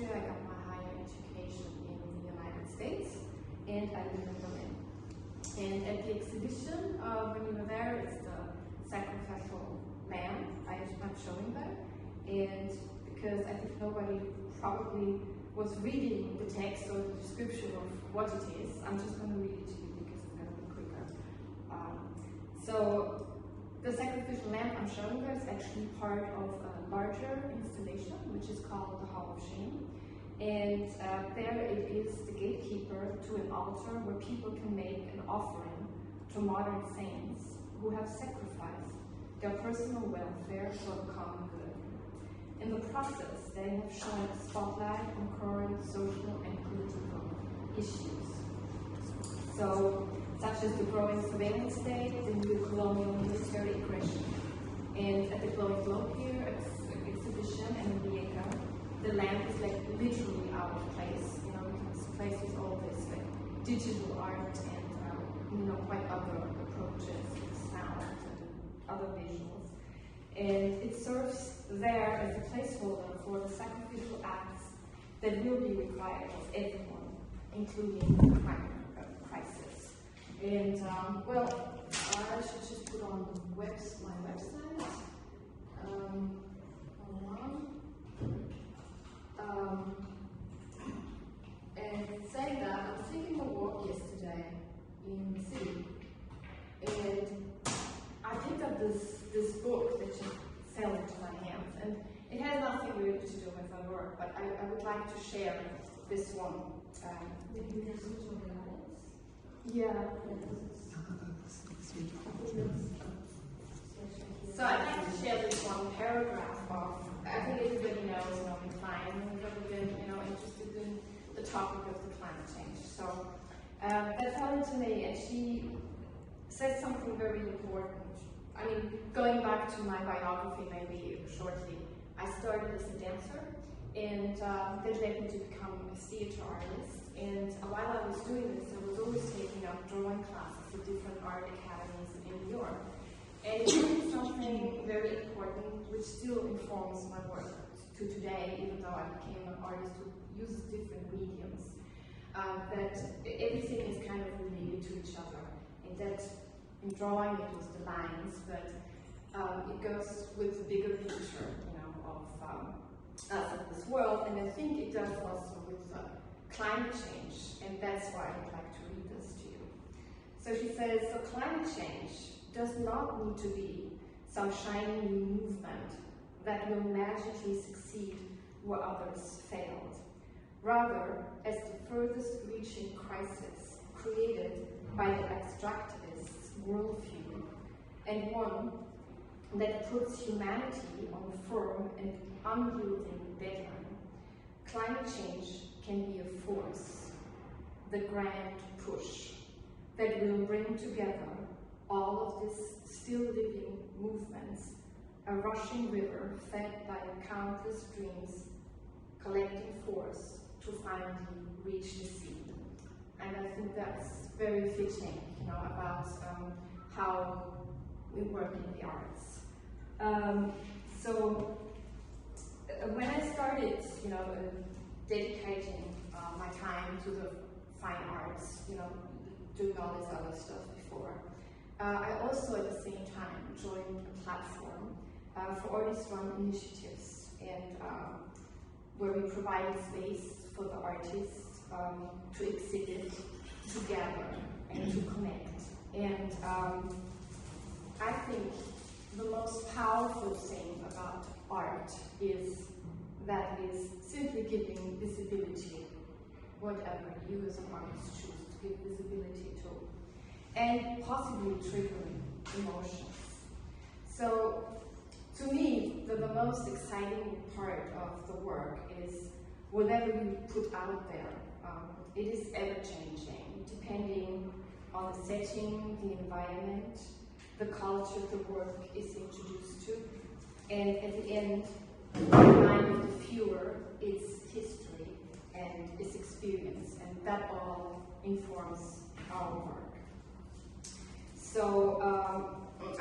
Austria. I got my higher education in the United States, and I live in Berlin. And at the exhibition, when you were there, it's the sacrificial lamb I'm showing there. And because I think nobody probably was reading the text or the description of what it is, I'm just going to read it to you because it's going to be quicker. So the sacrificial lamp I'm showing there is actually part of a larger installation, which is called the Hall of Shame. And there it is the gatekeeper to an altar where people can make an offering to modern saints who have sacrificed their personal welfare for the common good. In the process, they have shone a spotlight on current social and political issues. So, such as the growing surveillance state, the new colonial military aggression. And at the Glowing Globe here, exhibition and in Rijeka, the lamp is like literally out of place. You know, it's placed with all this like digital art and quite other approaches, sound and other visuals. And it serves there as a placeholder for the sacrificial acts that will be required of everyone, including the climate crisis. And well, I should just put on my website. Hold on. And saying that, I was taking a walk yesterday in the city, and I picked up this book that just fell into my hands, and it has nothing really to do with my work, but I would like to share this one. Yeah. So I'd like to share this one paragraph of, I think everybody knows, in climate, we've been, interested in the topic of the climate change. So that fell into me, and she says something very important. I mean, going back to my biography maybe shortly, I started as a dancer, and that led me to become a theater artist. And while I was doing this, I was always taking up drawing classes at different art academies in New York. And it's really something very important, which still informs my work to today, even though I became an artist who uses different mediums, that everything is kind of related to each other. And that in drawing it was the lines, but it goes with the bigger picture, of us and this world. And I think it does also with climate change, and that's why I'd like to read this to you. So she says, so climate change does not need to be some shiny new movement that will magically succeed where others failed. Rather, as the furthest reaching crisis created by the extractivist's worldview, and one that puts humanity on a firm and unyielding deadline, climate change can be a force, the grand push, that will bring together all of these still living movements, a rushing river fed by countless streams, collecting force to finally reach the sea. And I think that's very fitting, about how we work in the arts. So when I started, dedicating my time to the fine arts, doing all this other stuff before, I also at the same time joined a platform for artist-run initiatives, and where we provided space for the artists to exhibit, to gather, and to connect. And I think the most powerful thing about art is that it is simply giving visibility, whatever you as an artist choose to give visibility to, and possibly triggering emotions. So, to me, the most exciting part of the work is whatever you put out there. It is ever-changing, depending on the setting, the environment, the culture the work is introduced to, and at the end, the mind of the viewer, its history and its experience, and that all informs our work. So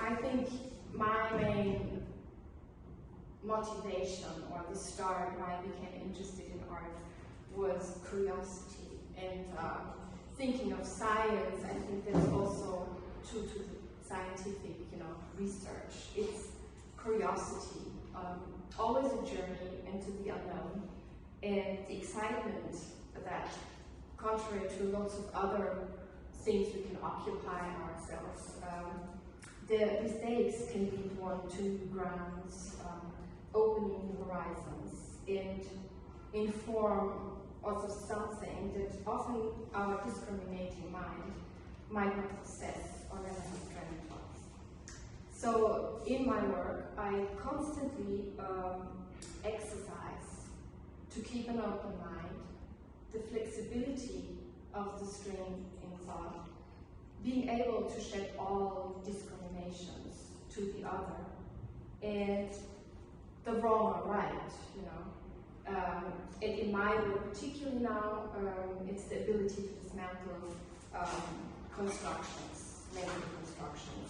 I think my motivation or the start why I became interested in art was curiosity and thinking of science. I think that's also true to the scientific, research. It's curiosity, always a journey into the unknown, and the excitement that, contrary to lots of other things we can occupy ourselves, the mistakes can lead one to new grounds, opening new horizons, and inform also something that often our discriminating mind might not possess or never have dreamt of. So in my work, I constantly exercise to keep an open mind, the flexibility of the string in thought, being able to shed all discriminations to the other, and the wrong or right, and in my work, particularly now, it's the ability to dismantle constructions, negative constructions.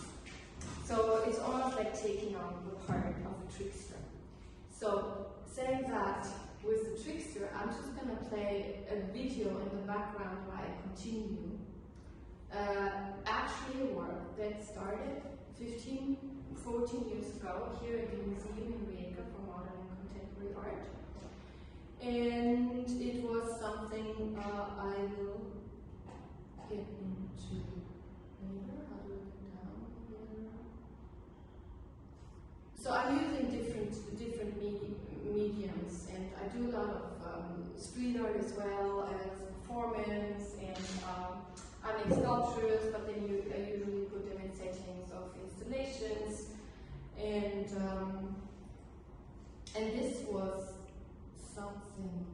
So it's almost like taking on the part of a trickster. So saying that with the trickster, I'm just going to play a video in the background while I continue. Actually a work that started 14 years ago here at the museum in Rijeka for modern and contemporary art. And it was something I will get into later. How do I get down here? So I'm using different mediums, and I do a lot of street art as well as performance, and I make sculptures, but then I usually put them in settings of installations, and this was something,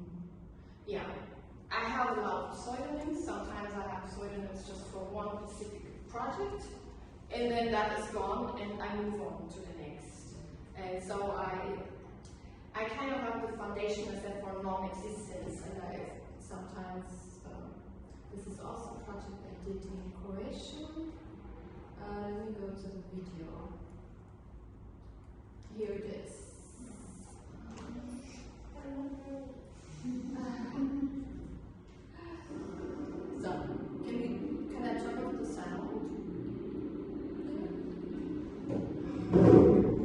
yeah. I have a lot of pseudonyms. Sometimes I have pseudonyms just for one specific project, and then that is gone, and I move on to the next. And so I kind of have the foundation as that for non-existence, and I sometimes, this is also a project I did in Croatia. Let me go to the video. Here it is. So, can I turn off the sound?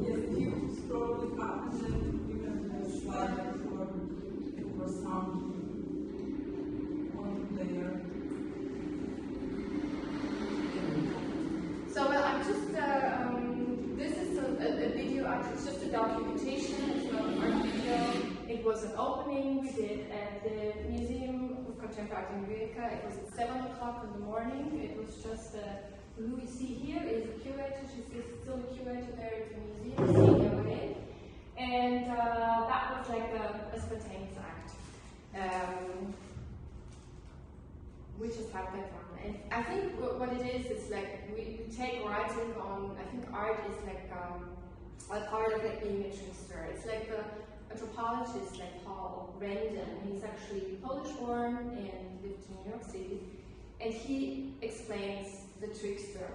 Yes, if you scroll the button, then you can slide for sound on the player. So I'm just, this is a video, it's just a documentation, it's not an art video. It was an opening we did at the Museum of Contemporary Art in Rijeka. It was at 7 o'clock in the morning. It was just, who you see here is a curator. She's still a curator there at the museum, COA. And that was like a spontaneous act. We just had that one. And I think what it is, it's like we take writing on, I think art is like a part of like being a trickster. It's like the anthropologist like Paul Rendon. He's actually Polish born and lived in New York City. And he explains the trickster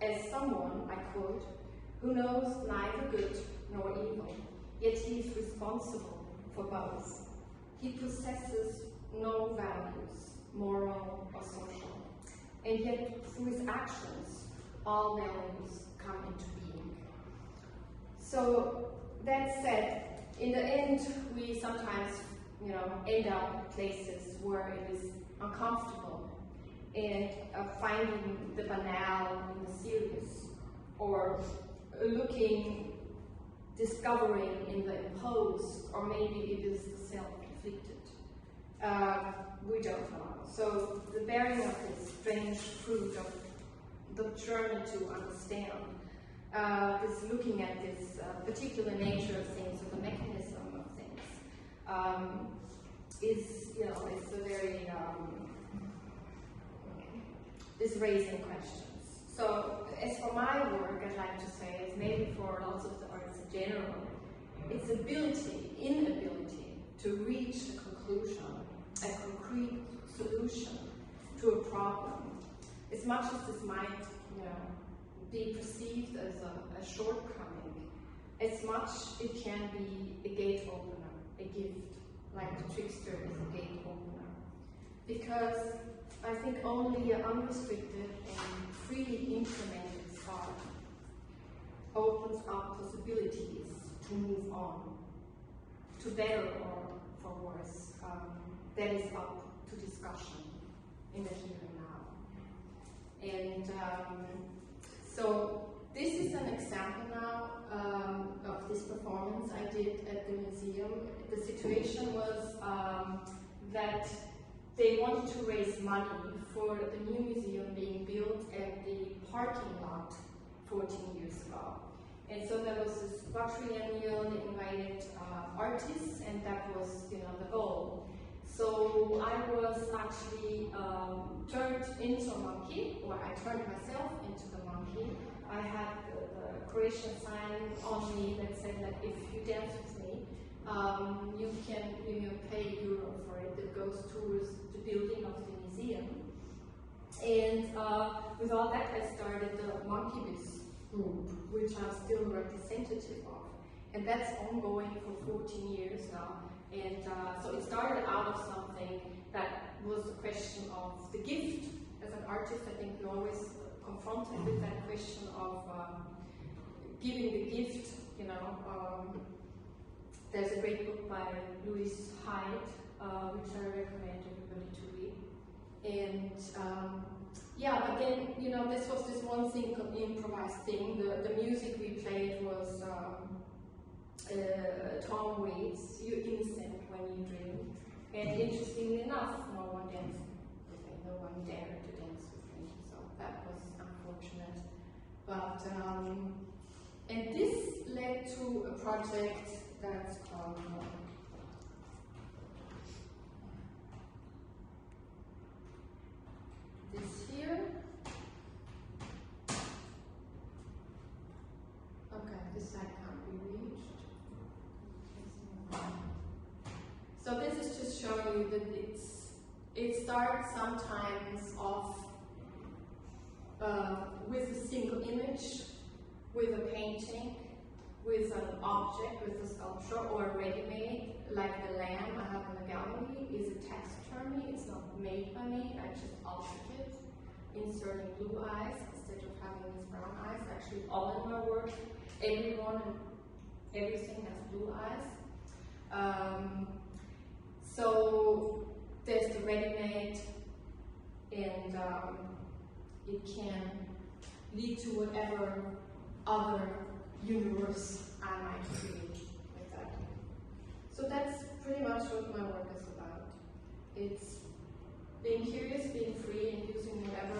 as someone, I quote, who knows neither good nor evil, yet he is responsible for both. He possesses no values, moral or social, and yet through his actions, all values come into being. So that said, in the end, we sometimes, end up places where it is uncomfortable and finding the banal in the serious, or discovering in the imposed, or maybe it is the self-inflicted. We don't know. So the bearing of this strange fruit of the journey to understand, this looking at this particular nature of things, or the mechanism of things, is a very is raising questions. So as for my work, I'd like to say, is maybe for lots of the artists in general, its inability to reach a conclusion, a concrete solution to a problem, as much as this might be perceived as a shortcoming, as much it can be a gate opener, a gift, like the trickster is a gate opener. Because I think only an unrestricted and freely implemented spark opens up possibilities to move on, to better or for worse. That is up to discussion in the here and now. And so this is an example now of this performance I did at the museum. The situation was that they wanted to raise money for the new museum being built at the parking lot 14 years ago. And so there was this quadrennial, they invited artists, and that was, the goal. So I was actually turned into a monkey, or I turned myself into the monkey. I had the Croatian sign on me that said that if you dance with me, you can pay euro for it. That goes towards the building of the museum. And with all that, I started the Monkey Biz group, which I'm still a representative of. And that's ongoing for 14 years now. And so it started out of something that was the question of the gift. As an artist, I think you're always confronted with that question of giving the gift, there's a great book by Louis Hyde, which I recommend everybody to read. And but then, this was this one single improvised thing. The music we played was Tom Waits, You're Innocent When You Dream. And interestingly enough, no one danced with me, no one dared to dance with me, so that was unfortunate. But, and this led to a project that's called this here. Okay, this side can't be reached. So this is just showing you that it starts sometimes off with a single image, with a painting, with an object, with a sculpture, or ready-made, like the lamb I have in the gallery is a taxidermy. It's not made by me, I just altered it, inserting blue eyes instead of having these brown eyes. Actually, all in my work, everyone and everything has blue eyes. So there's the ready-made, and it can lead to whatever other universe I might create with that. So that's pretty much what my work is about. It's being curious, being free, and using whatever